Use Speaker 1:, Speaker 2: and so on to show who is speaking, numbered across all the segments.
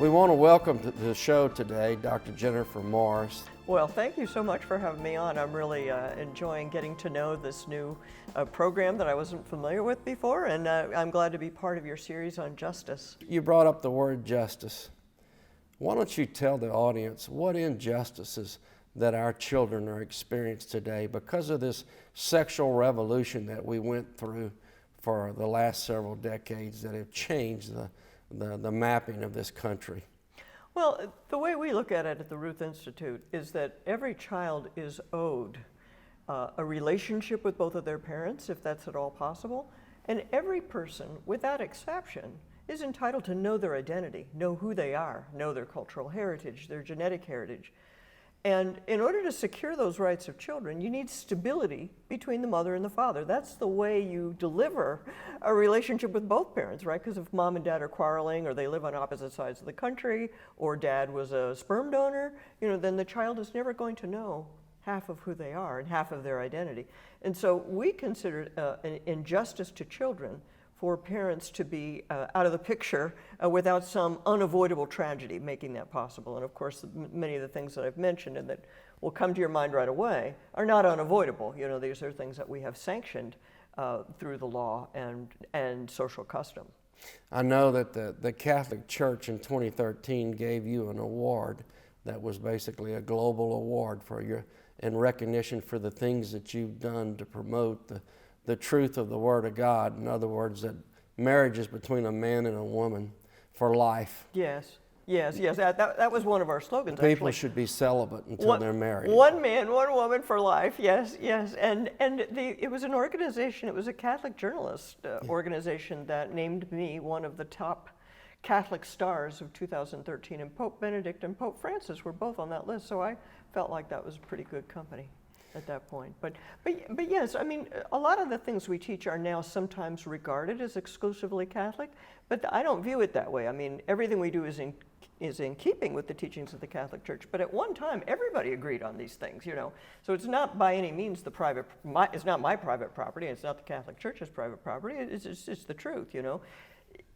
Speaker 1: We want to welcome to the show today Dr. Jennifer Morse.
Speaker 2: Well, thank you so much for having me on. I'm really enjoying getting to know this new program that I wasn't familiar with before, and I'm glad to be part of your series on justice.
Speaker 1: You brought up the word justice. Why don't you tell the audience what injustices that our children are experiencing today because of this sexual revolution that we went through for the last several decades that have changed the mapping of this country?
Speaker 2: Well, the way we look at it at the Ruth Institute is that every child is owed a relationship with both of their parents, if that's at all possible, and every person, without exception, is entitled to know their identity, know who they are, know their cultural heritage, their genetic heritage. And in order to secure those rights of children, you need stability between the mother and the father. That's the way you deliver a relationship with both parents, right? Because if mom and dad are quarreling, or they live on opposite sides of the country, or dad was a sperm donor, then the child is never going to know half of who they are and half of their identity. And so we consider an injustice to children for parents to be out of the picture without some unavoidable tragedy making that possible. And of course, many of the things that I've mentioned and that will come to your mind right away are not unavoidable. These are things that we have sanctioned through the law and social custom.
Speaker 1: I know that the Catholic Church in 2013 gave you an award that was basically a global award in recognition for the things that you've done to promote the truth of the Word of God. In other words, that marriage is between a man and a woman for life.
Speaker 2: Yes. That was one of our slogans.
Speaker 1: People should be celibate until they're married.
Speaker 2: One man, one woman for life. Yes. And it was an organization. It was a Catholic journalist organization that named me one of the top Catholic stars of 2013. And Pope Benedict and Pope Francis were both on that list. So I felt like that was pretty good company at that point. But yes, I mean, a lot of the things we teach are now sometimes regarded as exclusively Catholic, but I don't view it that way. I mean, everything we do is in keeping with the teachings of the Catholic Church, but at one time, everybody agreed on these things, So it's not by any means it's not my private property, it's not the Catholic Church's private property, it's the truth,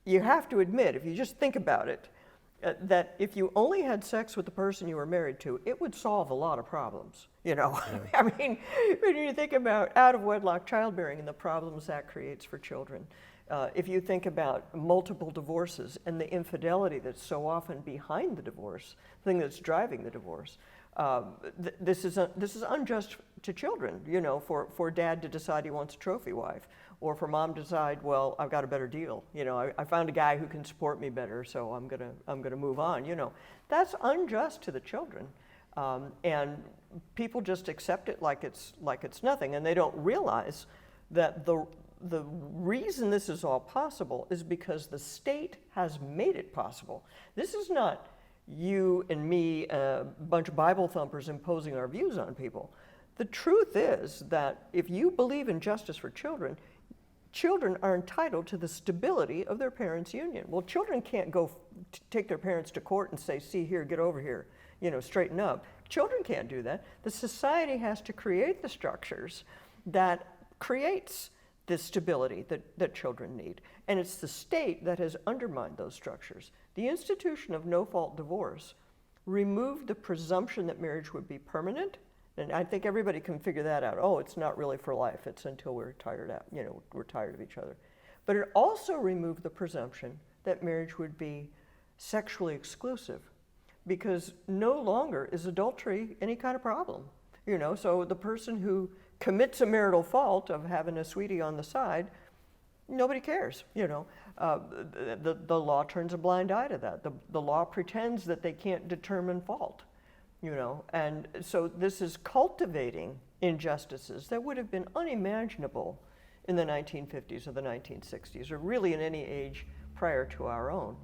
Speaker 2: You have to admit, if you just think about it, that if you only had sex with the person you were married to, it would solve a lot of problems, Yeah. I mean, when you think about out-of-wedlock childbearing and the problems that creates for children, if you think about multiple divorces and the infidelity that's so often behind the divorce, the thing that's driving the divorce, this is unjust to children, for dad to decide he wants a trophy wife, or for mom to decide, well, I've got a better deal. I found a guy who can support me better, so I'm gonna move on. That's unjust to the children, and people just accept it like it's nothing, and they don't realize that the reason this is all possible is because the state has made it possible. This is not you and me, a bunch of Bible thumpers imposing our views on people. The truth is that if you believe in justice for children, children are entitled to the stability of their parents' union. Well, children can't go take their parents to court and say, see here, get over here, straighten up. Children can't do that. The society has to create the structures that creates this stability that children need. And it's the state that has undermined those structures. The institution of no-fault divorce removed the presumption that marriage would be permanent. And I think everybody can figure that out. Oh, it's not really for life. It's until we're tired out. We're tired of each other. But it also removed the presumption that marriage would be sexually exclusive, because no longer is adultery any kind of problem. So the person who commits a marital fault of having a sweetie on the side, nobody cares. The law turns a blind eye to that. The law pretends that they can't determine fault. And so this is cultivating injustices that would have been unimaginable in the 1950s or the 1960s, or really in any age prior to our own.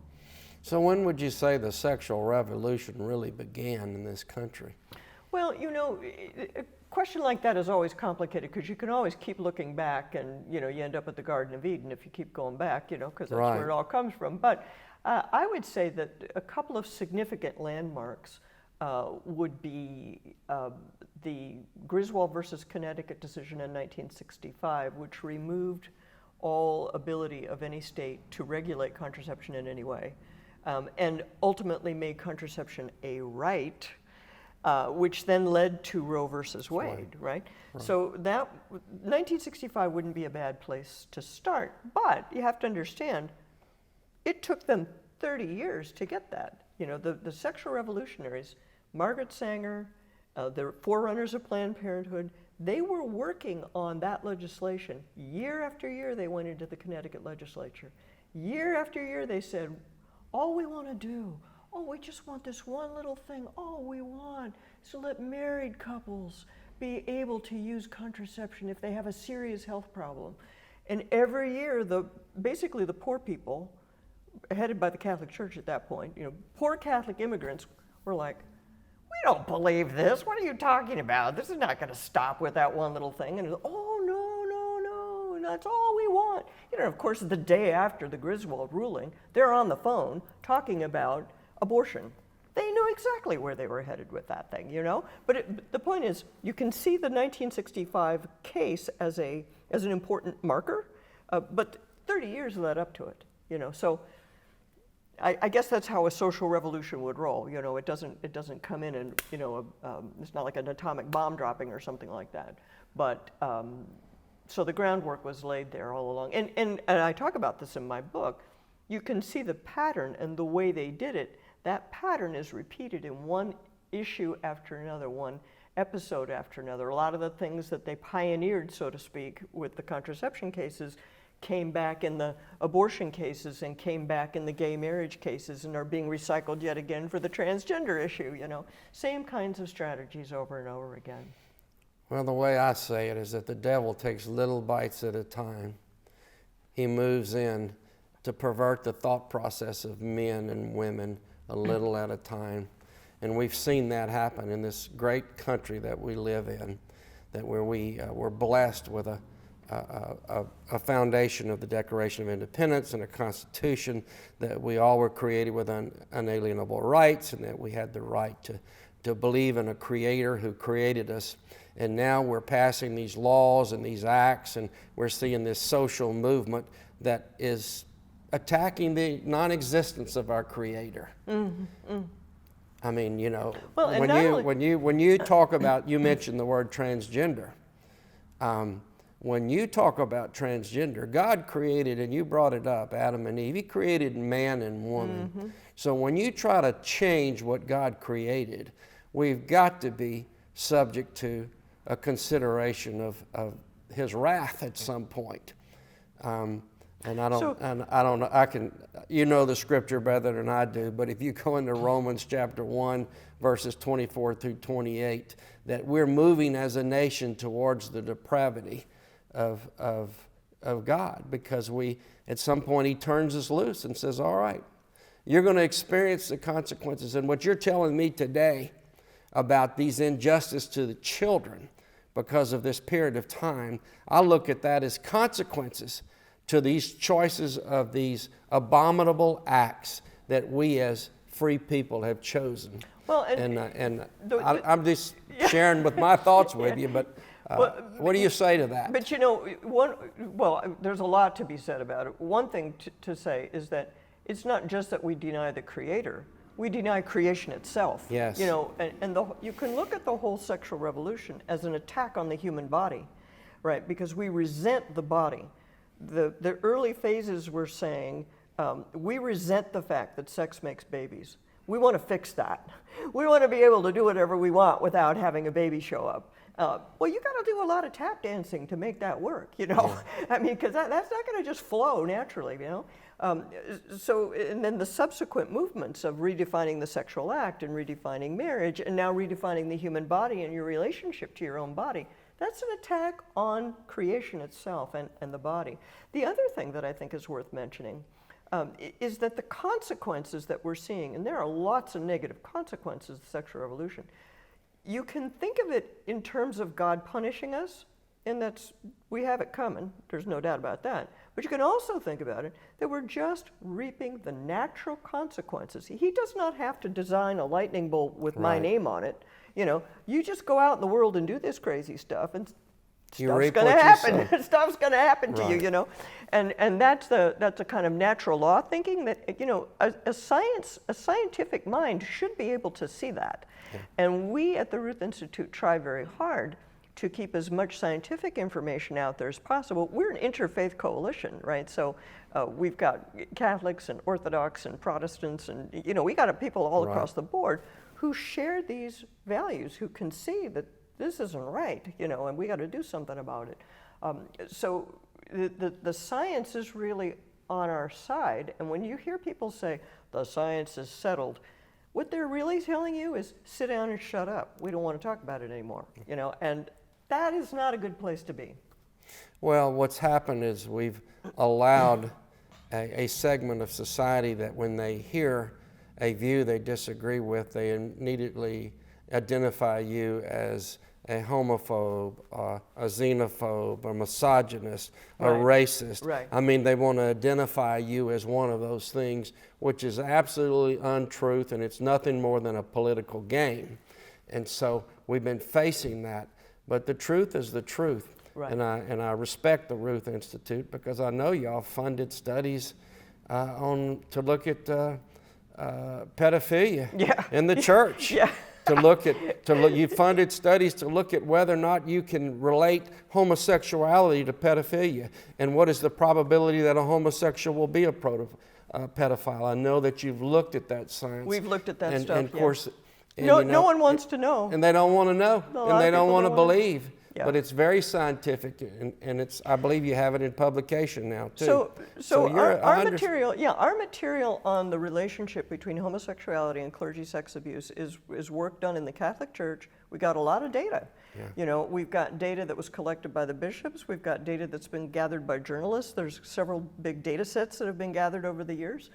Speaker 1: So when would you say the sexual revolution really began in this country?
Speaker 2: Well, a question like that is always complicated, because you can always keep looking back, and you end up at the Garden of Eden if you keep going back, because that's
Speaker 1: right,
Speaker 2: where it all comes from. But I would say that a couple of significant landmarks would be the Griswold versus Connecticut decision in 1965, which removed all ability of any state to regulate contraception in any way. and ultimately made contraception a right, which then led to Roe versus Wade, right? So that 1965 wouldn't be a bad place to start, but you have to understand, it took them 30 years to get that. You know, the sexual revolutionaries, Margaret Sanger, the forerunners of Planned Parenthood, they were working on that legislation. Year after year, they went into the Connecticut legislature. Year after year, they said, all we want to do, we just want this one little thing. All we want is to let married couples be able to use contraception if they have a serious health problem. And every year, basically the poor people, headed by the Catholic Church at that point, poor Catholic immigrants were like, we don't believe this. What are you talking about? This is not going to stop with that one little thing. And no, that's all we want. Of course, the day after the Griswold ruling, they're on the phone talking about abortion. They knew exactly where they were headed with that thing, But the point is, you can see the 1965 case as an important marker, but 30 years led up to it, So I guess that's how a social revolution would roll. It doesn't come in and it's not like an atomic bomb dropping or something like that. But so the groundwork was laid there all along. And I talk about this in my book. You can see the pattern and the way they did it. That pattern is repeated in one issue after another, one episode after another. A lot of the things that they pioneered, so to speak, with the contraception cases came back in the abortion cases and came back in the gay marriage cases and are being recycled yet again for the transgender issue, Same kinds of strategies over and over again.
Speaker 1: Well, the way I say it is that the devil takes little bites at a time. He moves in to pervert the thought process of men and women a little at a time. And we've seen that happen in this great country that we live in, that where we're blessed with a foundation of the Declaration of Independence and a Constitution, that we all were created with unalienable rights, and that we had the right to believe in a creator who created us. And now we're passing these laws and these acts, and we're seeing this social movement that is attacking the non-existence of our creator. Mm-hmm. I mean, well, when you talk about, you mentioned the word transgender. When you talk about transgender, God created, and you brought it up, Adam and Eve, He created man and woman. Mm-hmm. So when you try to change what God created, we've got to be subject to a consideration of His wrath at some point. And I don't know, the scripture better than I do, but if you go into Romans chapter 1, verses 24 through 28, that we're moving as a nation towards the depravity of God, because at some point He turns us loose and says, all right, you're going to experience the consequences. And what you're telling me today about these injustices to the children because of this period of time, I look at that as consequences to these choices of these abominable acts that we as free people have chosen. Well, I'm just sharing with my thoughts with you, but what do you say to that?
Speaker 2: But there's a lot to be said about it. One thing to say is that it's not just that we deny the Creator, we deny creation itself.
Speaker 1: Yes.
Speaker 2: You can look at the whole sexual revolution as an attack on the human body, right? Because we resent the body. The early phases were saying, we resent the fact that sex makes babies. We want to fix that. We want to be able to do whatever we want without having a baby show up. Well, you got to do a lot of tap dancing to make that work, Yeah. I mean, because that's not going to just flow naturally, and then the subsequent movements of redefining the sexual act and redefining marriage and now redefining the human body and your relationship to your own body, that's an attack on creation itself and the body. The other thing that I think is worth mentioning is that the consequences that we're seeing, and there are lots of negative consequences of the sexual revolution, you can think of it in terms of God punishing us, and we have it coming, there's no doubt about that. But you can also think about it that we're just reaping the natural consequences. He does not have to design a lightning bolt with my name on it. You just go out in the world and do this crazy stuff, and
Speaker 1: You
Speaker 2: stuff's
Speaker 1: reap
Speaker 2: going to
Speaker 1: what you
Speaker 2: happen.
Speaker 1: sow.
Speaker 2: Stuff's going to happen to you,
Speaker 1: Right.
Speaker 2: you know. And that's a kind of natural law thinking that, you know, a scientific mind should be able to see that.
Speaker 1: Yeah.
Speaker 2: And we at the Ruth Institute try very hard to keep as much scientific information out there as possible. We're an interfaith coalition, right? So we've got Catholics and Orthodox and Protestants and, you know, we got people all across the board who share these values, who can see that this isn't right, you know, and we got to do something about it. So the science is really on our side, and when you hear people say the science is settled, what they're really telling you is sit down and shut up. We don't want to talk about it anymore, you know, and that is not a good place to be.
Speaker 1: Well, what's happened is we've allowed a segment of society that when they hear a view they disagree with, they immediately identify you as a homophobe, a xenophobe, a misogynist, a racist.
Speaker 2: Right.
Speaker 1: I mean, they want to identify you as one of those things, which is absolutely untruth, and it's nothing more than a political game. And so we've been facing that. But the truth is the truth.
Speaker 2: Right.
Speaker 1: And I respect the Ruth Institute because I know y'all funded studies to look at pedophilia in the church.
Speaker 2: Yeah.
Speaker 1: You funded studies to look at whether or not you can relate homosexuality to pedophilia, and what is the probability that a homosexual will be a pedophile. I know that you've looked at that science.
Speaker 2: We've looked at that stuff.
Speaker 1: And of course,
Speaker 2: no one wants to know.
Speaker 1: and they don't want to know, and they don't want to believe.
Speaker 2: Yeah.
Speaker 1: But it's very scientific, and I believe you have it in publication now too.
Speaker 2: So our material on the relationship between homosexuality and clergy sex abuse is work done in the Catholic Church. We got a lot of data.
Speaker 1: Yeah.
Speaker 2: You know, we've got data that was collected by the bishops. We've got data that's been gathered by journalists. There's several big data sets that have been gathered over the years.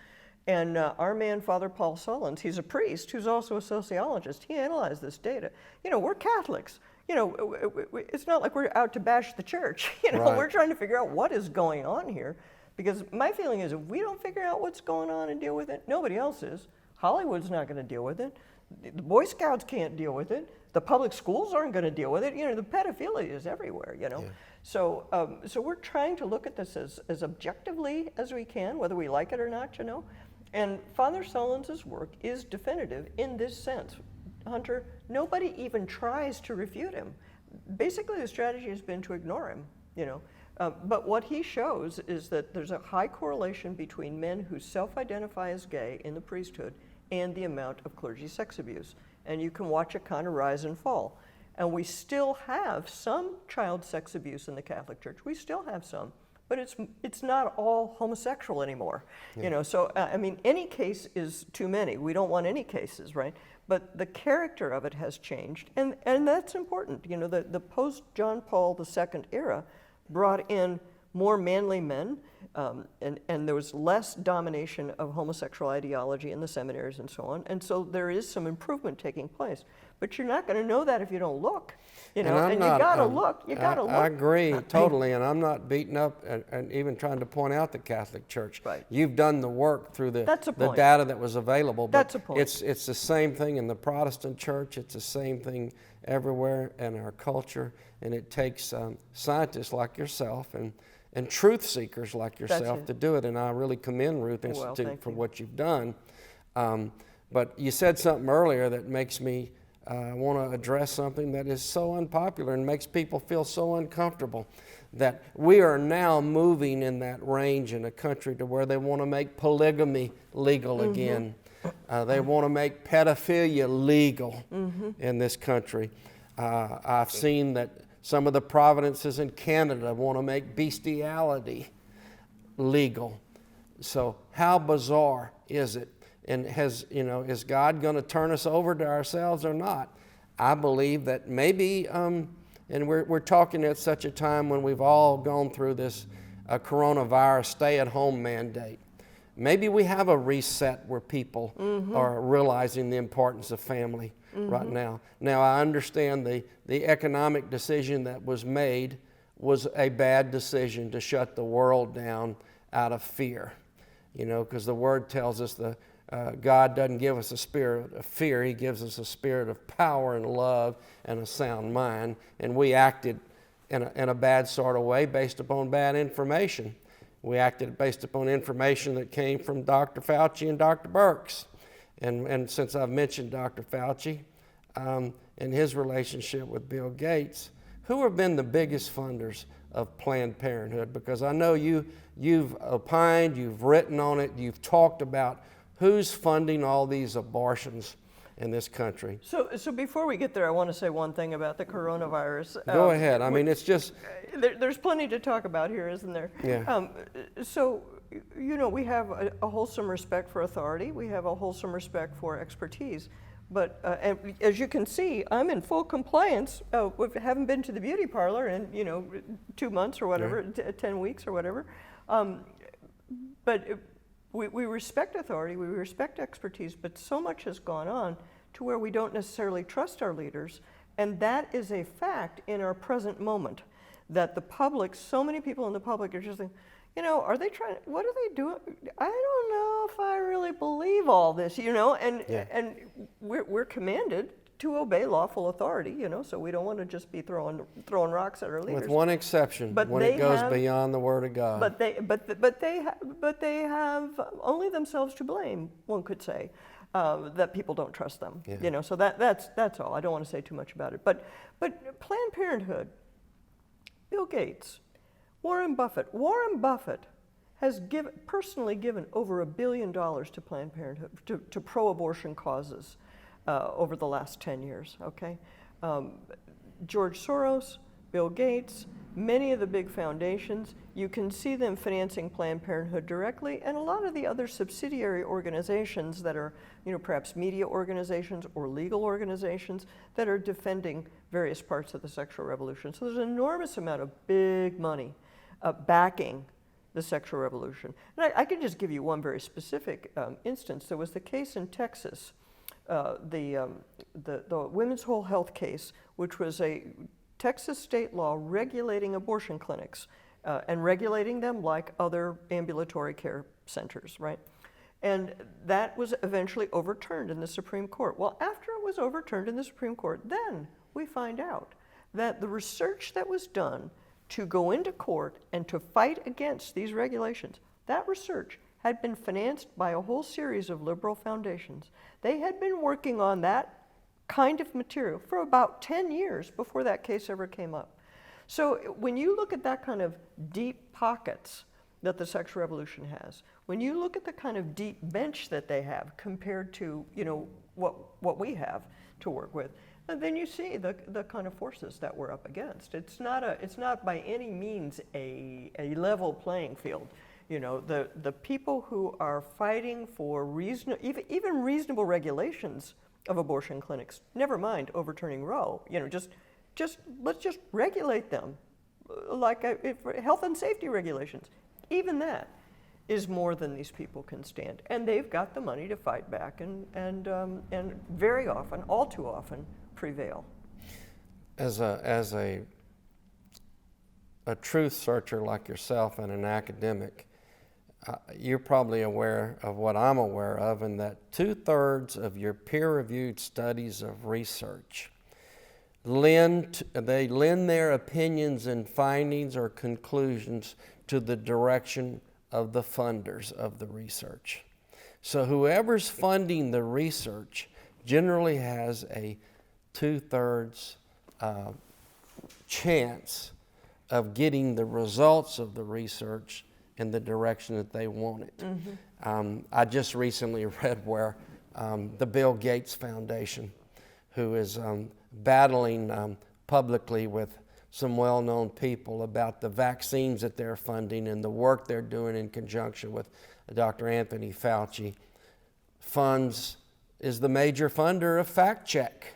Speaker 2: And our man, Father Paul Sullins, he's a priest who's also a sociologist. He analyzed this data. You know, we're Catholics. You know, it's not like we're out to bash the church. You know, we're trying to figure out what is going on here. Because my feeling is if we don't figure out what's going on and deal with it, nobody else is. Hollywood's not going to deal with it. The Boy Scouts can't deal with it. The public schools aren't going to deal with it. You know, the pedophilia is everywhere, you know. Yeah. So we're trying to look at this as objectively as we can, whether we like it or not, you know. And Father Sullins' work is definitive in this sense. Hunter, nobody even tries to refute him. Basically, the strategy has been to ignore him, you know. But what he shows is that there's a high correlation between men who self-identify as gay in the priesthood and the amount of clergy sex abuse. And you can watch it kind of rise and fall. And we still have some child sex abuse in the Catholic Church. We still have some. But it's not all homosexual anymore, you know. So I mean, any case is too many. We don't want any cases, right? But the character of it has changed, and that's important. You know, the post John Paul II era brought in more manly men, and there was less domination of homosexual ideology in the seminaries and so on. And so there is some improvement taking place. But you're not going to know that if you don't look. You know, and you gotta look. You gotta look.
Speaker 1: I agree totally, and I'm not beating up and even trying to point out the Catholic Church.
Speaker 2: Right.
Speaker 1: You've done the work through the data that was available. But
Speaker 2: That's a point.
Speaker 1: It's the same thing in the Protestant Church. It's the same thing everywhere in our culture, and it takes scientists like yourself and truth seekers like yourself to do it. And I really commend Ruth Institute for what you've done. But you said something earlier that makes me want to address something that is so unpopular and makes people feel so uncomfortable, that we are now moving in that range in a country to where they want to make polygamy legal again. They want to make pedophilia legal in this country. I've seen that some of the provinces in Canada want to make bestiality legal. So how bizarre is it? And is God going to turn us over to ourselves or not? I believe that maybe, and we're talking at such a time when we've all gone through this coronavirus stay-at-home mandate. Maybe we have a reset where people are realizing the importance of family right now. Now, I understand the economic decision that was made was a bad decision to shut the world down out of fear, you know, because the Word tells us God doesn't give us a spirit of fear. He gives us a spirit of power and love and a sound mind. And we acted in a bad sort of way based upon bad information. We acted based upon information that came from Dr. Fauci and Dr. Birx. And since I've mentioned Dr. Fauci and his relationship with Bill Gates, who have been the biggest funders of Planned Parenthood? Because I know you've opined, you've written on it, you've talked about who's funding all these abortions in this country.
Speaker 2: So before we get there, I want to say one thing about the coronavirus.
Speaker 1: Go ahead. I mean, it's just...
Speaker 2: There's plenty to talk about here, isn't there?
Speaker 1: Yeah.
Speaker 2: So, you know, we have a wholesome respect for authority. We have a wholesome respect for expertise. But and as you can see, I'm in full compliance. We haven't been to the beauty parlor in, 2 months or whatever, 10 weeks or whatever. But we respect authority, we respect expertise, but so much has gone on to where we don't necessarily trust our leaders. And that is a fact in our present moment, that the public, so many people in the public are just thinking, are they trying, what are they doing? I don't know if I really believe all this, and we're commanded to obey lawful authority, so we don't want to just be throwing rocks at our leaders.
Speaker 1: With one exception, when it goes beyond the Word of God.
Speaker 2: But they have only themselves to blame, one could say, that people don't trust them.
Speaker 1: Yeah.
Speaker 2: So that's all. I don't want to say too much about it. But Planned Parenthood, Bill Gates, Warren Buffett has personally given over $1 billion to Planned Parenthood, to pro-abortion causes over the last 10 years, okay? George Soros, Bill Gates, many of the big foundations, you can see them financing Planned Parenthood directly, and a lot of the other subsidiary organizations that are, perhaps media organizations or legal organizations that are defending various parts of the sexual revolution. So there's an enormous amount of big money backing the sexual revolution. And I can just give you one very specific instance. There was the case in Texas, the women's whole health case, which was a Texas state law regulating abortion clinics and regulating them like other ambulatory care centers, right? And that was eventually overturned in the Supreme Court. Well, after it was overturned in the Supreme Court, then we find out that the research that was done to go into court and to fight against these regulations, that research had been financed by a whole series of liberal foundations. They had been working on that kind of material for about 10 years before that case ever came up. So when you look at that kind of deep pockets that the sexual revolution has, when you look at the kind of deep bench that they have compared to what we have to work with, and then you see the kind of forces that we're up against. It's not by any means a level playing field. The people who are fighting for even reasonable regulations of abortion clinics, never mind overturning Roe, let's just regulate them, like health and safety regulations. Even that is more than these people can stand, and they've got the money to fight back, and very often, all too often, prevail.
Speaker 1: As a truth searcher like yourself and an academic, you're probably aware of what I'm aware of, and that 2/3 of your peer-reviewed studies of research lend their opinions and findings or conclusions to the direction of the funders of the research. So whoever's funding the research generally has a 2/3 chance of getting the results of the research in the direction that they want it. Mm-hmm. I just recently read where the Bill Gates Foundation, who is battling publicly with some well-known people about the vaccines that they're funding and the work they're doing in conjunction with Dr. Anthony Fauci, is the major funder of fact check.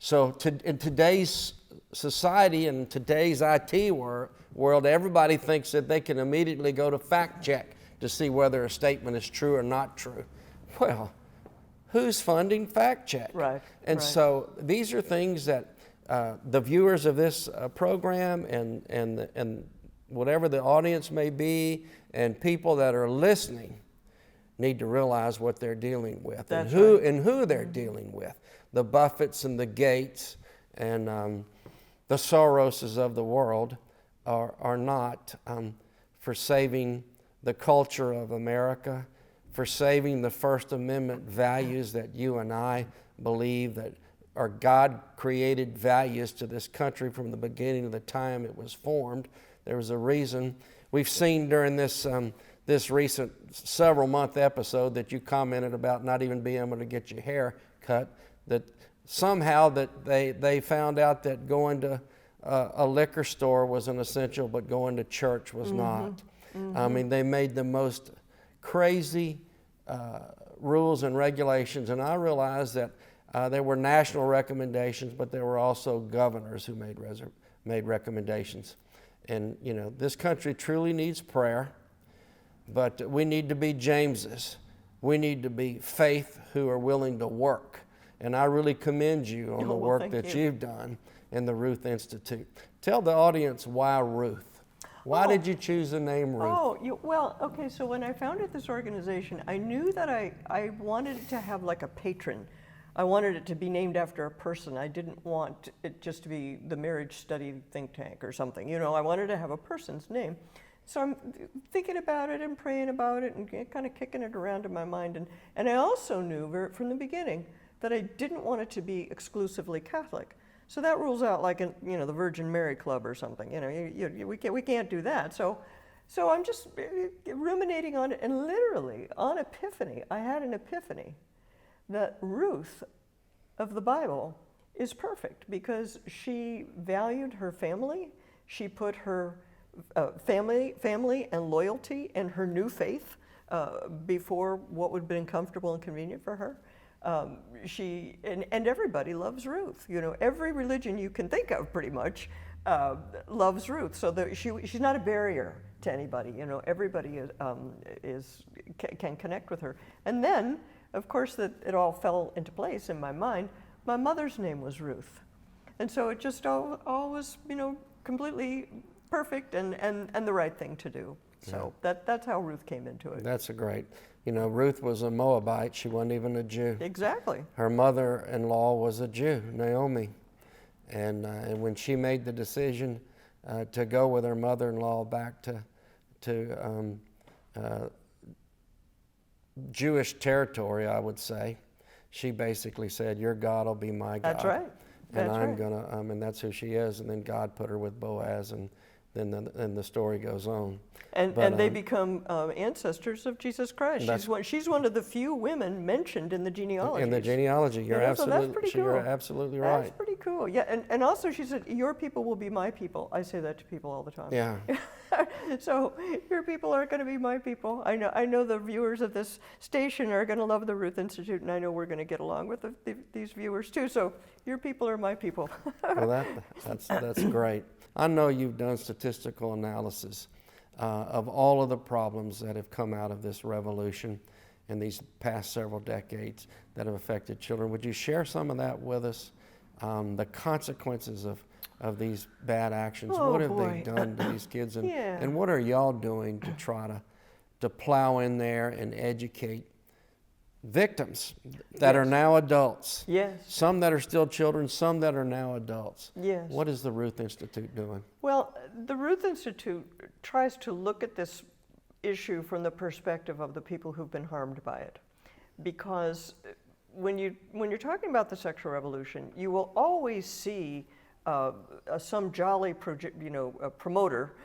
Speaker 1: So in today's society and today's IT world, everybody thinks that they can immediately go to fact check to see whether a statement is true or not true. Well, who's funding fact check?
Speaker 2: Right.
Speaker 1: And so these are things that the viewers of this program and whatever the audience may be, and people that are listening need to realize what they're dealing with and who they're dealing with. The Buffetts and the Gates and the Soroses of the world are not, for saving the culture of America, for saving the First Amendment values that you and I believe that are God-created values to this country from the beginning of the time it was formed. There was a reason. We've seen during this recent several-month episode that you commented about not even being able to get your hair cut, that somehow that they found out that going to a liquor store was an essential, but going to church was not. I mean, they made the most crazy rules and regulations, and I realized that there were national recommendations, but there were also governors who made recommendations. And, you know, this country truly needs prayer, but we need to be Jameses. We need to be faith who are willing to work. And I really commend you on the work that you've done in the Ruth Institute. Tell the audience why Ruth. Why did you choose the name Ruth?
Speaker 2: Well, okay, so when I founded this organization, I knew that I wanted it to have like a patron. I wanted it to be named after a person. I didn't want it just to be the marriage study think tank or something. You know, I wanted to have a person's name. So I'm thinking about it and praying about it and kind of kicking it around in my mind. And I also knew from the beginning that I didn't want it to be exclusively Catholic. So that rules out like, the Virgin Mary Club or something. You know, we can't do that. So I'm just ruminating on it, and literally on Epiphany, I had an epiphany that Ruth of the Bible is perfect because she valued her family. She put her family and loyalty and her new faith before what would have been comfortable and convenient for her. And everybody loves Ruth. You know, every religion you can think of pretty much loves Ruth. So she's not a barrier to anybody. You know, everybody can connect with her. And then, of course, that it all fell into place in my mind. My mother's name was Ruth, and so it just all was, completely perfect and the right thing to do. So that's how Ruth came into it.
Speaker 1: That's great. Ruth was a Moabite. She wasn't even a Jew.
Speaker 2: Exactly.
Speaker 1: Her mother-in-law was a Jew, Naomi. And when she made the decision to go with her mother-in-law back to Jewish territory, I would say, she basically said, "Your God will be my God."
Speaker 2: That's right.
Speaker 1: And I'm gonna, and that's who she is. And then God put her with Boaz, and then the story goes on.
Speaker 2: And they become ancestors of Jesus Christ. She's one of the few women mentioned in the genealogy.
Speaker 1: In the genealogy, you're absolutely,
Speaker 2: so that's pretty cool.
Speaker 1: You're absolutely right.
Speaker 2: That's pretty cool. Yeah, and also she said, "Your people will be my people." I say that to people all the time.
Speaker 1: Yeah.
Speaker 2: So your people are going to be my people. I know the viewers of this station are going to love the Ruth Institute, and I know we're going to get along with these viewers too. So your people are my people.
Speaker 1: Well, that's great. I know you've done statistical analysis of all of the problems that have come out of this revolution in these past several decades that have affected children. Would you share some of that with us? The consequences of these bad actions. What have they done to these kids? And what are y'all doing to try to plow in there and educate victims that are now adults?
Speaker 2: Yes.
Speaker 1: Some that are still children, some that are now adults.
Speaker 2: Yes.
Speaker 1: What is the Ruth Institute doing?
Speaker 2: Well, the Ruth Institute tries to look at this issue from the perspective of the people who've been harmed by it. Because when you're talking about the sexual revolution, you will always see some jolly promoter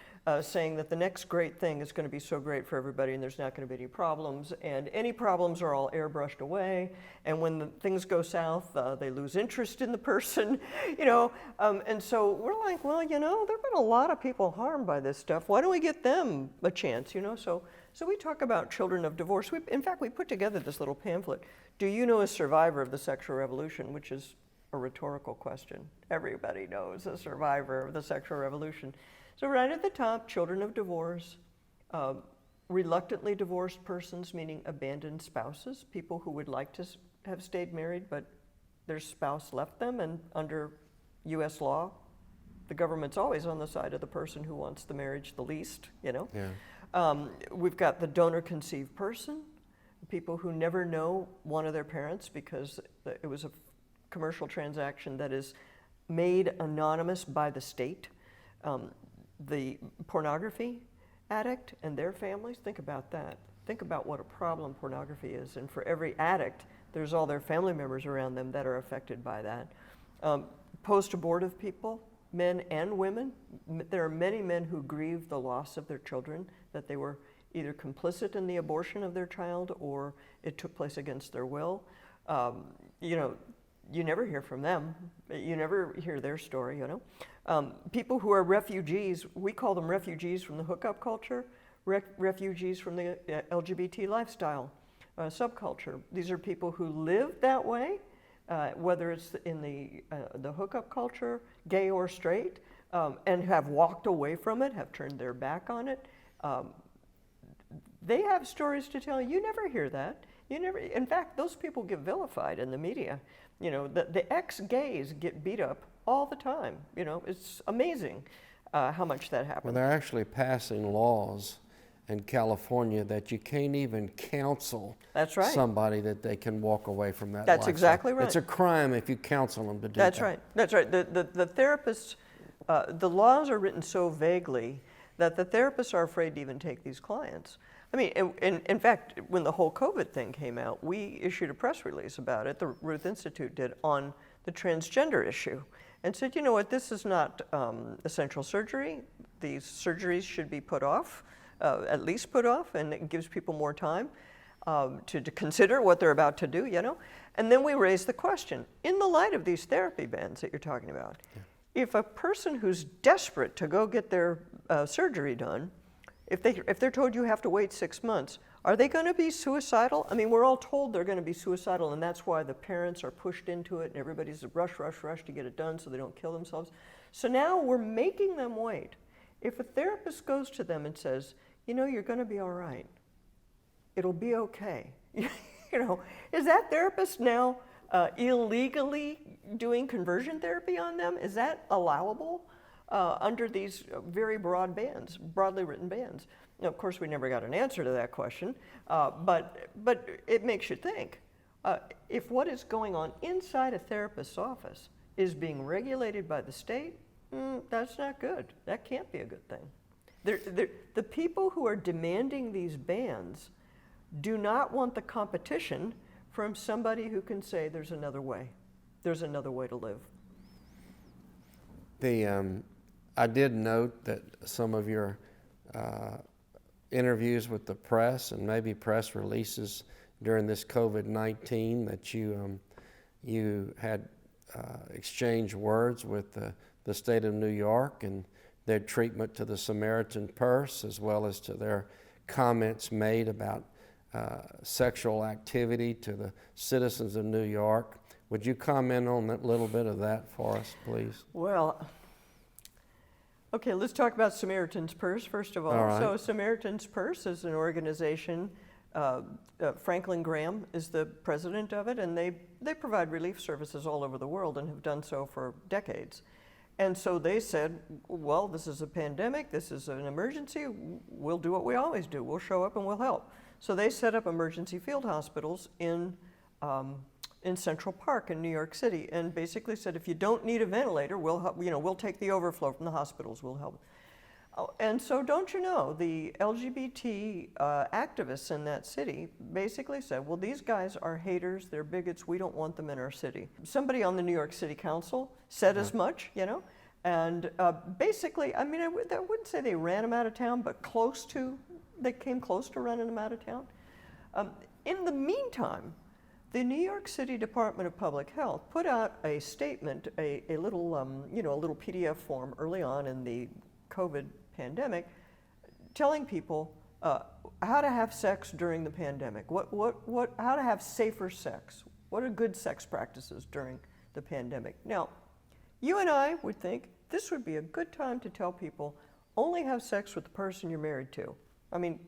Speaker 2: saying that the next great thing is going to be so great for everybody and there's not going to be any problems, and any problems are all airbrushed away, and when things go south, they lose interest in the person, and so we're like, well, there have been a lot of people harmed by this stuff. Why don't we get them a chance, So we talk about children of divorce. In fact, we put together this little pamphlet, "Do you know a survivor of the sexual revolution?" which is a rhetorical question. Everybody knows a survivor of the sexual revolution. So right at the top, children of divorce, reluctantly divorced persons, meaning abandoned spouses, people who would like to have stayed married, but their spouse left them, and under U.S. law, the government's always on the side of the person who wants the marriage the least, Yeah. We've got the donor-conceived person, people who never know one of their parents because it was a commercial transaction that is made anonymous by the state, the pornography addict and their families. Think about that. Think about what a problem pornography is. And for every addict, there's all their family members around them that are affected by that. Post-abortive people, men and women. There are many men who grieve the loss of their children, that they were either complicit in the abortion of their child or it took place against their will. You know, you never hear from them. You never hear their story, you know. People who are refugees, we call them refugees from the hookup culture, refugees from the LGBT lifestyle subculture. These are people who live that way, whether it's in the hookup culture, gay or straight, and have walked away from it, have turned their back on it. They have stories to tell. You never hear that. You never. In fact, those people get vilified in the media. You know, the ex-gays get beat up all the time. You know, it's amazing how much that happens.
Speaker 1: Well, they're actually passing laws in California that you can't even counsel
Speaker 2: That's right.
Speaker 1: somebody that they can walk away from that
Speaker 2: That's
Speaker 1: lifestyle.
Speaker 2: exactly right.
Speaker 1: It's a crime if you counsel them to do
Speaker 2: That's
Speaker 1: that.
Speaker 2: right. That's right. The therapists, the laws are written so vaguely that the therapists are afraid to even take these clients. I mean, in fact, when the whole COVID thing came out, we issued a press release about it, the Ruth Institute did, on the transgender issue, and said, you know what, this is not essential surgery. These surgeries should be put off, at least put off, and it gives people more time to consider what they're about to do, you know? And then we raised the question, in the light of these therapy bans that you're talking about, if a person who's desperate to go get their surgery done, if they're told you have to wait 6 months, are they going to be suicidal? I mean, we're all told they're going to be suicidal, and that's why the parents are pushed into it, and everybody's a rush to get it done so they don't kill themselves. So now we're making them wait. If a therapist goes to them and says, you know, you're going to be all right, it'll be okay. You know, is that therapist now illegally doing conversion therapy on them? Is that allowable? Under these very broad bans, broadly written bans. Now, of course, we never got an answer to that question, but it makes you think. If what is going on inside a therapist's office is being regulated by the state, that's not good. That can't be a good thing. The people who are demanding these bans do not want the competition from somebody who can say there's another way. There's another way to live.
Speaker 1: I did note that some of your interviews with the press and maybe press releases during this COVID-19 that you had exchanged words with the state of New York and their treatment to the Samaritan purse, as well as to their comments made about sexual activity to the citizens of New York. Would you comment on that little bit of that for us, please?
Speaker 2: Well, okay, let's talk about Samaritan's Purse, first of all.
Speaker 1: All right.
Speaker 2: So Samaritan's Purse is an organization, Franklin Graham is the president of it, and they provide relief services all over the world and have done so for decades. And so they said, well, this is a pandemic, this is an emergency, we'll do what we always do, we'll show up and we'll help. So they set up emergency field hospitals in Central Park in New York City, and basically said, if you don't need a ventilator, we'll help, we'll take the overflow from the hospitals, we'll help. And so don't you know, the LGBT activists in that city basically said, well, these guys are haters, they're bigots, we don't want them in our city. Somebody on the New York City Council said as much, and basically, I mean, I wouldn't say they ran them out of town, but they came close to running them out of town. In the meantime, the New York City Department of Public Health put out a statement, a little PDF form early on in the COVID pandemic, telling people how to have sex during the pandemic, how to have safer sex, what are good sex practices during the pandemic. Now, you and I would think this would be a good time to tell people only have sex with the person you're married to. I mean,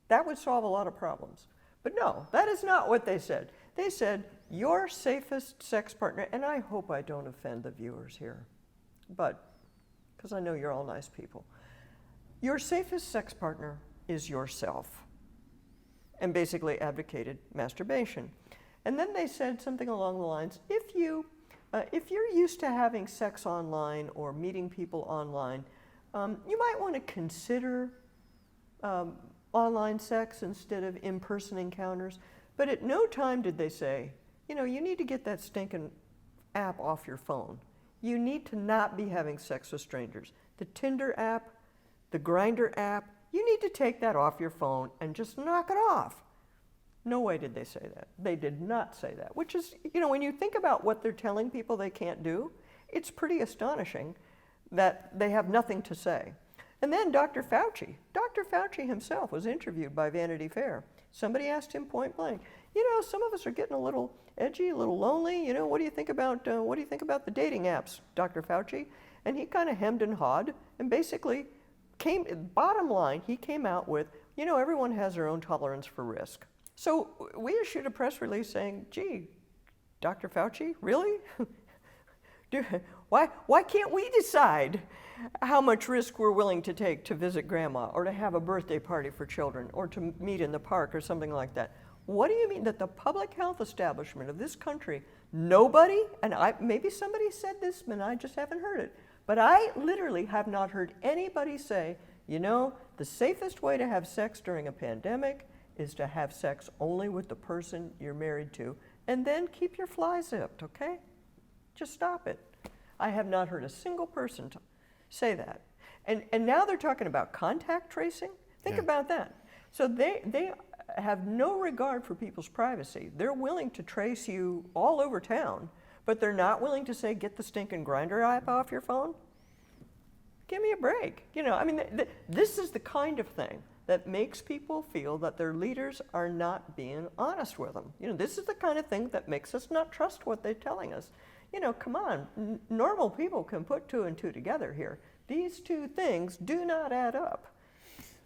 Speaker 2: that would solve a lot of problems. But no, that is not what they said. They said, your safest sex partner, and I hope I don't offend the viewers here, but, because I know you're all nice people. Your safest sex partner is yourself, and basically advocated masturbation. And then they said something along the lines, if you If you're used to having sex online or meeting people online, you might want to consider online sex instead of in-person encounters. But at no time did they say, you know, you need to get that stinking app off your phone. You need to not be having sex with strangers. The Tinder app, the Grindr app, you need to take that off your phone and just knock it off. No way did they say that. They did not say that, which is, you know, when you think about what they're telling people they can't do, it's pretty astonishing that they have nothing to say. And then Dr. Fauci himself was interviewed by Vanity Fair. Somebody asked him point blank, you know, some of us are getting a little edgy, a little lonely. You know, what do you think about the dating apps, Dr. Fauci? And he kind of hemmed and hawed, and basically bottom line, he came out with, you know, everyone has their own tolerance for risk. So we issued a press release saying, gee, Dr. Fauci, really? Why can't we decide how much risk we're willing to take to visit grandma or to have a birthday party for children or to meet in the park or something like that? What do you mean that the public health establishment of this country, nobody, and maybe somebody said this and I just haven't heard it, but I literally have not heard anybody say, you know, the safest way to have sex during a pandemic is to have sex only with the person you're married to, and then keep your fly zipped, okay? Just stop it. I have not heard a single person say that. And now they're talking about contact tracing. Think about that. So they have no regard for people's privacy. They're willing to trace you all over town, but they're not willing to say, get the stinking Grindr app off your phone? Give me a break. You know, I mean, this is the kind of thing that makes people feel that their leaders are not being honest with them. You know, this is the kind of thing that makes us not trust what they're telling us. You know, come on, normal people can put two and two together here. These two things do not add up.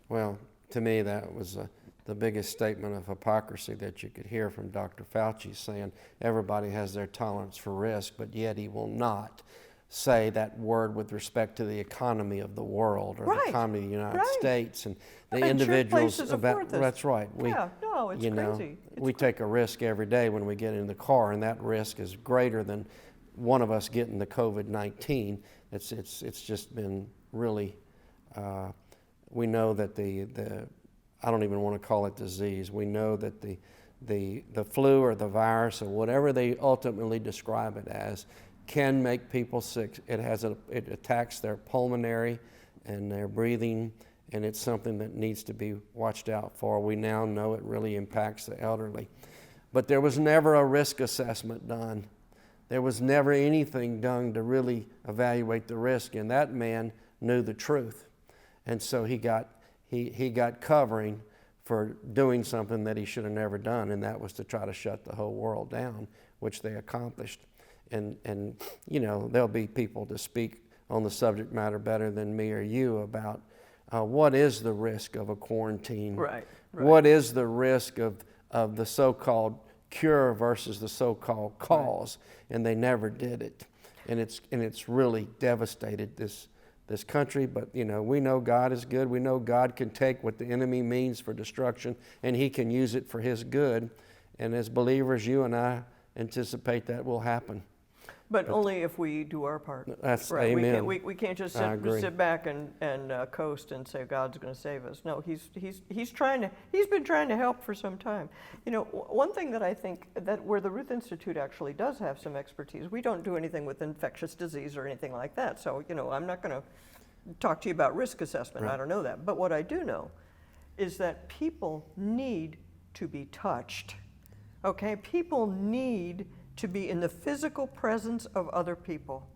Speaker 1: Well, to me, that was the biggest statement of hypocrisy that you could hear from Dr. Fauci, saying everybody has their tolerance for risk, but yet he will not say that word with respect to the economy of the world or the economy of the United States and the individuals about. That's right.
Speaker 2: It's crazy.
Speaker 1: We take a risk every day when we get in the car, and that risk is greater than one of us getting the COVID-19. It's just been really. We know that the I don't even want to call it disease. We know that the flu or the virus or whatever they ultimately describe it as can make people sick. It attacks their pulmonary and their breathing, and it's something that needs to be watched out for. We now know it really impacts the elderly. But there was never a risk assessment done. There was never anything done to really evaluate the risk, and that man knew the truth. And so he got covering for doing something that he should have never done, and that was to try to shut the whole world down, which they accomplished. And you know, there'll be people to speak on the subject matter better than me or you about what is the risk of a quarantine?
Speaker 2: Right.
Speaker 1: What is the risk of the so-called cure versus the so-called cause? And they never did it. And it's really devastated this country. But you know, we know God is good. We know God can take what the enemy means for destruction, and He can use it for His good. And as believers, you and I anticipate that will happen.
Speaker 2: But only if we do our part.
Speaker 1: That's
Speaker 2: right.
Speaker 1: Amen.
Speaker 2: We can't just sit back and coast and say God's going to save us. No, he's been trying to help for some time. You know, one thing that I think that where the Ruth Institute actually does have some expertise, we don't do anything with infectious disease or anything like that. So, you know, I'm not going to talk to you about risk assessment. Right. I don't know that. But what I do know is that people need to be touched. Okay, people need to be in the physical presence of other people.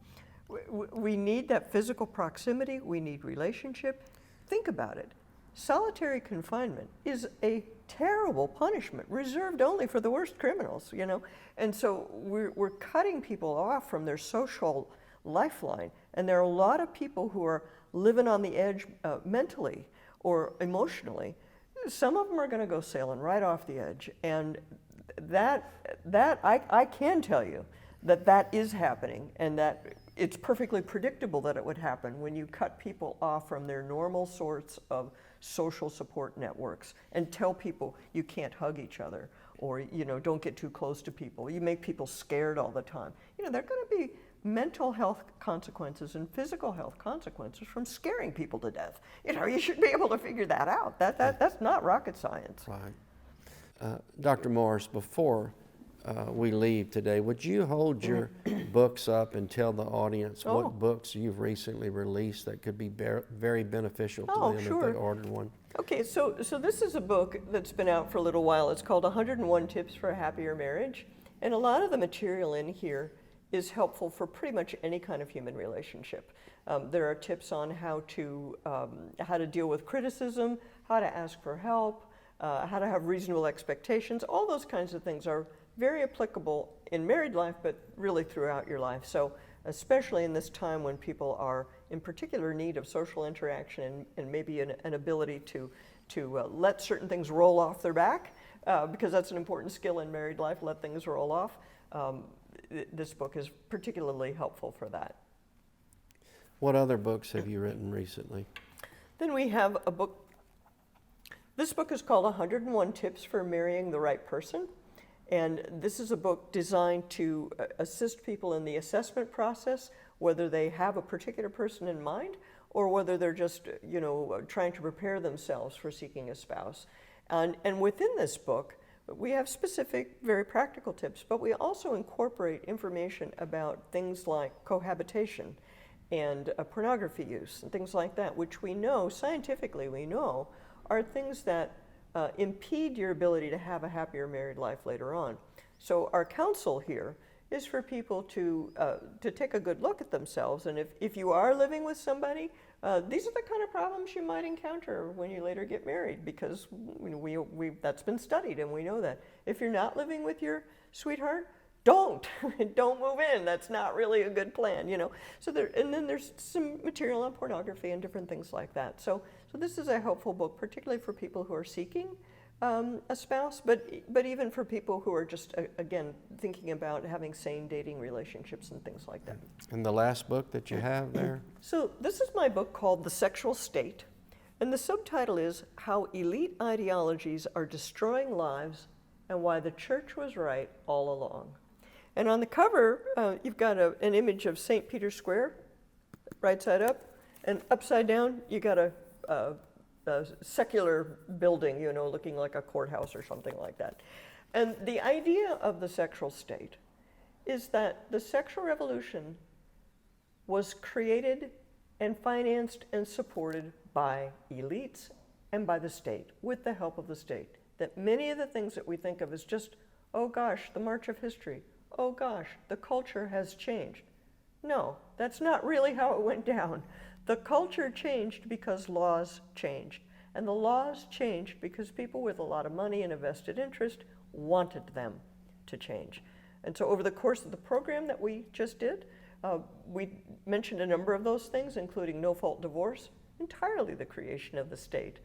Speaker 2: We need that physical proximity. We need relationship. Think about it. Solitary confinement is a terrible punishment reserved only for the worst criminals, you know? And so we're cutting people off from their social lifeline. And there are a lot of people who are living on the edge mentally or emotionally. Some of them are going to go sailing right off the edge. And I can tell you that is happening, and that it's perfectly predictable that it would happen when you cut people off from their normal sorts of social support networks and tell people you can't hug each other, or, you know, don't get too close to people. You make people scared all the time. You know, there are going to be mental health consequences and physical health consequences from scaring people to death. You know, you should be able to figure that out. That's not rocket science.
Speaker 1: Right. Dr. Morse, before we leave today, would you hold your books up and tell the audience what books you've recently released that could be very beneficial to them
Speaker 2: sure.
Speaker 1: if they ordered one?
Speaker 2: Okay, so this is a book that's been out for a little while. It's called 101 Tips for a Happier Marriage. And a lot of the material in here is helpful for pretty much any kind of human relationship. There are tips on how to deal with criticism, how to ask for help, how to have reasonable expectations. All those kinds of things are very applicable in married life, but really throughout your life. So especially in this time when people are in particular need of social interaction and maybe an ability to let certain things roll off their back, because that's an important skill in married life, let things roll off. This book is particularly helpful for that.
Speaker 1: What other books have you written recently?
Speaker 2: Then we have a book. This book is called 101 Tips for Marrying the Right Person. And this is a book designed to assist people in the assessment process, whether they have a particular person in mind or whether they're just, you know, trying to prepare themselves for seeking a spouse. And within this book, we have specific, very practical tips, but we also incorporate information about things like cohabitation and pornography use and things like that, which we know, scientifically we know, are things that impede your ability to have a happier married life later on. So our counsel here is for people to take a good look at themselves, and if you are living with somebody, these are the kind of problems you might encounter when you later get married, because that's been studied and we know that. If you're not living with your sweetheart, don't move in. That's not really a good plan, you know. So then there's some material on pornography and different things like that. So this is a helpful book, particularly for people who are seeking a spouse, but even for people who are just again thinking about having sane dating relationships and things like that.
Speaker 1: And the last book that you have there?
Speaker 2: So this is my book called The Sexual State, and the subtitle is How Elite Ideologies Are Destroying Lives and Why the Church Was Right All Along. And on the cover, you've got an image of St. Peter's Square, right side up, and upside down, you got a secular building, you know, looking like a courthouse or something like that. And the idea of the sexual state is that the sexual revolution was created and financed and supported by elites and by the state, with the help of the state. That many of the things that we think of as just, oh gosh, the march of history, oh gosh, the culture has changed. No, that's not really how it went down. The culture changed because laws changed. And the laws changed because people with a lot of money and a vested interest wanted them to change. And so over the course of the program that we just did, we mentioned a number of those things, including no-fault divorce, entirely the creation of the state.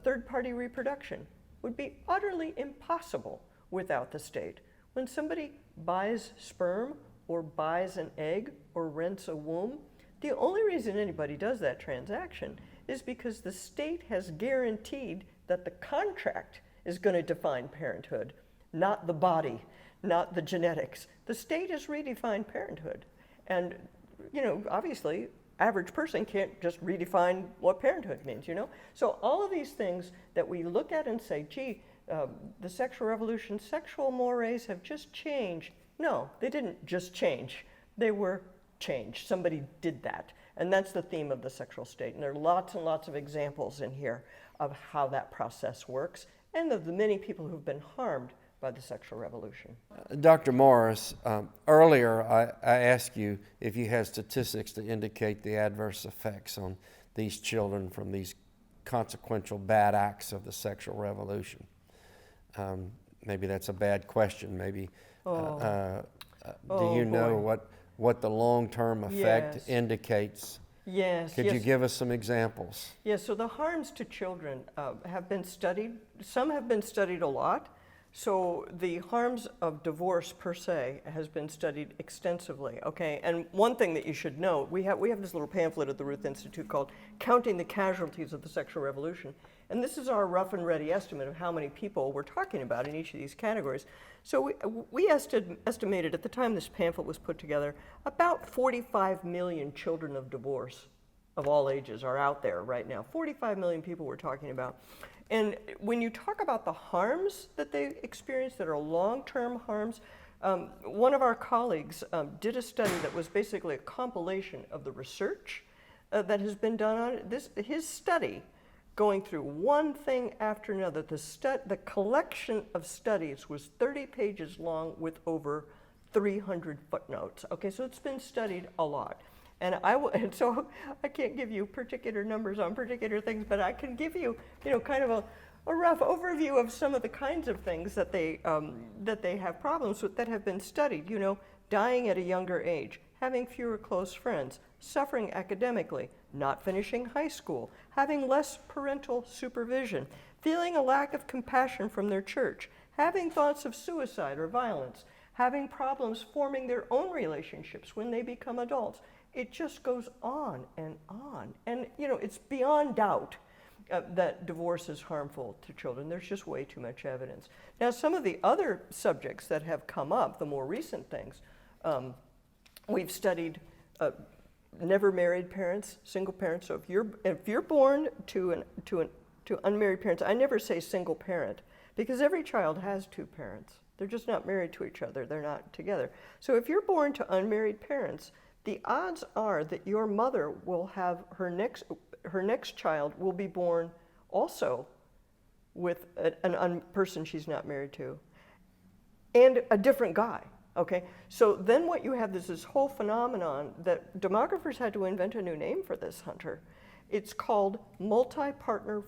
Speaker 2: Third-party reproduction would be utterly impossible without the state. When somebody buys sperm or buys an egg or rents a womb, the only reason anybody does that transaction is because the state has guaranteed that the contract is going to define parenthood, not the body, not the genetics. The state has redefined parenthood. And, you know, obviously, average person can't just redefine what parenthood means, you know? So all of these things that we look at and say, gee, the sexual revolution, sexual mores have just changed. No, they didn't just change. They were changed. Somebody did that. And that's the theme of the sexual state. And there are lots and lots of examples in here of how that process works and of the many people who've been harmed by the sexual revolution.
Speaker 1: Dr. Morse, earlier I asked you if you had statistics to indicate the adverse effects on these children from these consequential bad acts of the sexual revolution. Maybe that's a bad question. Maybe do you know what the long-term effect indicates?
Speaker 2: Yes.
Speaker 1: Could you give us some examples?
Speaker 2: Yes, so the harms to children have been studied. Some have been studied a lot. So the harms of divorce per se has been studied extensively, okay? And one thing that you should know, we have this little pamphlet at the Ruth Institute called Counting the Casualties of the Sexual Revolution. And this is our rough and ready estimate of how many people we're talking about in each of these categories. So we estimated at the time this pamphlet was put together, about 45 million children of divorce of all ages are out there right now. 45 million people we're talking about. And when you talk about the harms that they experience that are long-term harms, one of our colleagues did a study that was basically a compilation of the research that has been done on it. His study, going through one thing after another, the collection of studies was 30 pages long with over 300 footnotes. Okay, so it's been studied a lot. And so I can't give you particular numbers on particular things, but I can give you, kind of a rough overview of some of the kinds of things that they have problems with that have been studied. Dying at a younger age, having fewer close friends, suffering academically, not finishing high school, having less parental supervision, feeling a lack of compassion from their church, having thoughts of suicide or violence, having problems forming their own relationships when they become adults. It just goes on and on. And, it's beyond doubt that divorce is harmful to children. There's just way too much evidence. Now, some of the other subjects that have come up, the more recent things, we've studied never married parents, single parents. So if you're born to unmarried parents, I never say single parent, because every child has two parents. They're just not married to each other. They're not together. So if you're born to unmarried parents, the odds are that your mother will have her next child will be born also with a person she's not married to, and a different guy. Okay, so then what you have is this whole phenomenon that demographers had to invent a new name for this, Hunter. It's called multi-partner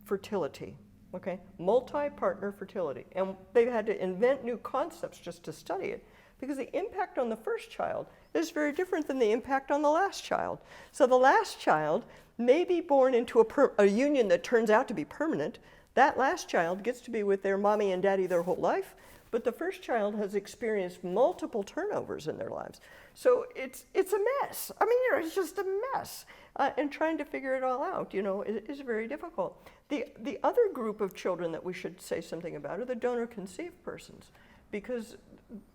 Speaker 2: fertility. Okay, multi-partner fertility, and they've had to invent new concepts just to study it, because the impact on the first child is very different than the impact on the last child. So the last child may be born into a union that turns out to be permanent. That last child gets to be with their mommy and daddy their whole life, but the first child has experienced multiple turnovers in their lives. So it's a mess. I mean, it's just a mess. And trying to figure it all out, is very difficult. The other group of children that we should say something about are the donor-conceived persons, because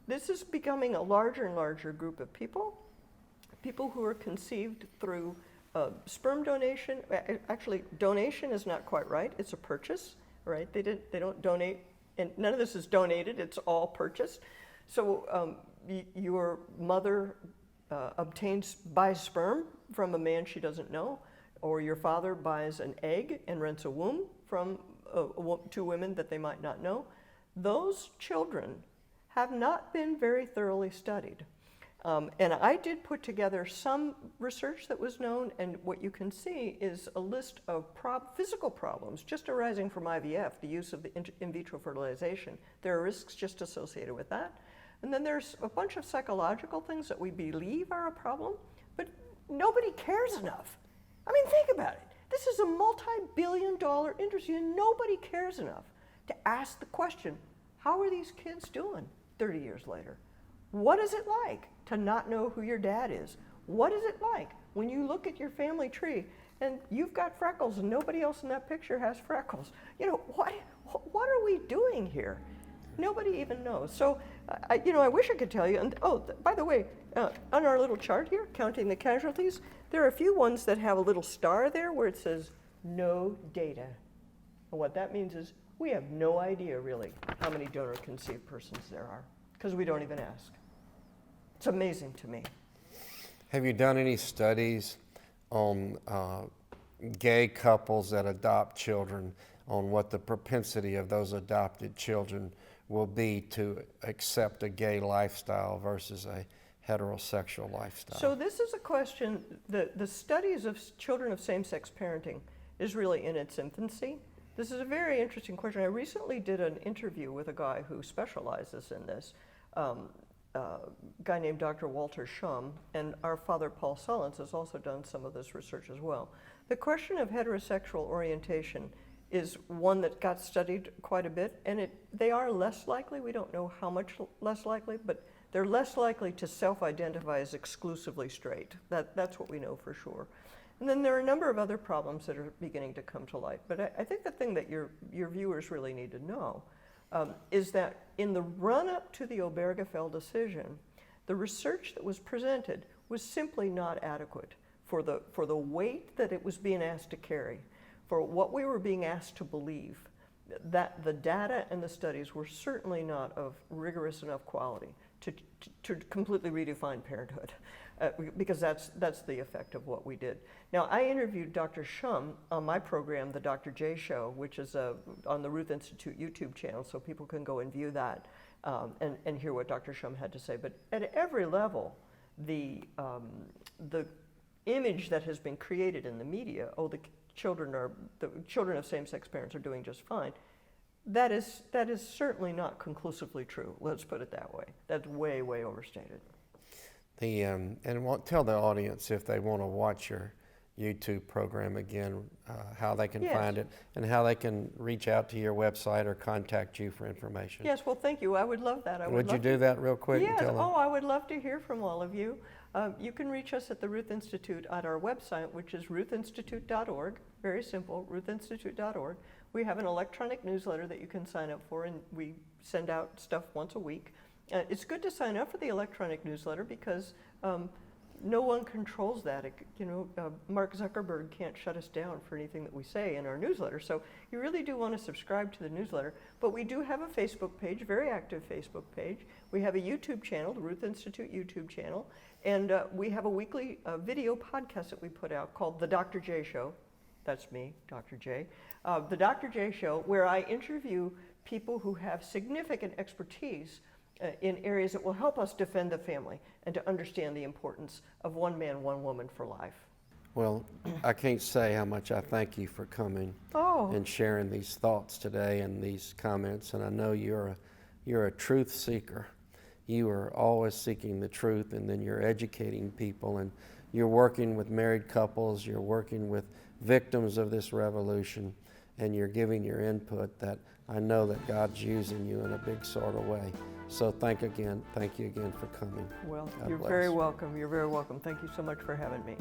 Speaker 2: this is becoming a larger and larger group of people who are conceived through sperm donation. Actually, donation is not quite right. It's a purchase, right? They don't donate, and none of this is donated. It's all purchased. So your mother buys sperm from a man she doesn't know, or your father buys an egg and rents a womb from two women that they might not know. Those children have not been very thoroughly studied. And I did put together some research that was known, and what you can see is a list of physical problems just arising from IVF, the use of the in vitro fertilization. There are risks just associated with that. And then there's a bunch of psychological things that we believe are a problem, but nobody cares enough. I mean, think about it. This is a multi-billion-dollar industry, and nobody cares enough to ask the question, how are these kids doing 30 years later? What is it like to not know who your dad is? What is it like when you look at your family tree and you've got freckles and nobody else in that picture has freckles? What are we doing here? Nobody even knows. So, I wish I could tell you. And by the way, on our little chart here, counting the casualties, there are a few ones that have a little star there where it says no data. And what that means is we have no idea really how many donor-conceived persons there are, because we don't even ask. It's amazing to me.
Speaker 1: Have you done any studies on gay couples that adopt children, on what the propensity of those adopted children will be to accept a gay lifestyle versus a heterosexual lifestyle?
Speaker 2: So this is a question, the studies of children of same-sex parenting is really in its infancy. This is a very interesting question. I recently did an interview with a guy who specializes in this, a guy named Dr. Walter Shum, and our father Paul Sullins has also done some of this research as well. The question of heterosexual orientation is one that got studied quite a bit, and they are less likely, we don't know how much less likely, but they're less likely to self-identify as exclusively straight. That's what we know for sure. And then there are a number of other problems that are beginning to come to light. But I think the thing that your viewers really need to know is that in the run-up to the Obergefell decision, the research that was presented was simply not adequate for the weight that it was being asked to carry, for what we were being asked to believe. That the data and the studies were certainly not of rigorous enough quality to completely redefine parenthood, because that's the effect of what we did. Now, I interviewed Dr. Shum on my program, The Dr. J Show, which is on the Ruth Institute YouTube channel, so people can go and view that and hear what Dr. Shum had to say. But at every level, the image that has been created in the media, the children of same-sex parents are doing just fine. That is certainly not conclusively true. Let's put it that way. That's way, way overstated.
Speaker 1: Tell the audience, if they want to watch your YouTube program again, how they can find it and how they can reach out to your website or contact you for information.
Speaker 2: Yes, well, thank you. I would love that.
Speaker 1: Would you do that real quick?
Speaker 2: Yes.
Speaker 1: And tell them?
Speaker 2: I would love to hear from all of you. You can reach us at the Ruth Institute at our website, which is ruthinstitute.org. Very simple, ruthinstitute.org. We have an electronic newsletter that you can sign up for, and we send out stuff once a week. It's good to sign up for the electronic newsletter because no one controls that. Mark Zuckerberg can't shut us down for anything that we say in our newsletter. So you really do want to subscribe to the newsletter. But we do have a Facebook page, very active Facebook page. We have a YouTube channel, the Ruth Institute YouTube channel. And we have a weekly video podcast that we put out called The Dr. J Show. That's me, Dr. J. The Dr. J Show, where I interview people who have significant expertise in areas that will help us defend the family and to understand the importance of one man, one woman for life.
Speaker 1: Well, I can't say how much I thank you for coming and sharing these thoughts today and these comments. And I know you're a truth seeker. You are always seeking the truth, and then you're educating people, and you're working with married couples, you're working with victims of this revolution, and you're giving your input that I know that God's using you in a big sort of way. So thank you again for coming.
Speaker 2: Well,
Speaker 1: God
Speaker 2: you're
Speaker 1: bless.
Speaker 2: very welcome. You're very welcome. Thank you so much for having me.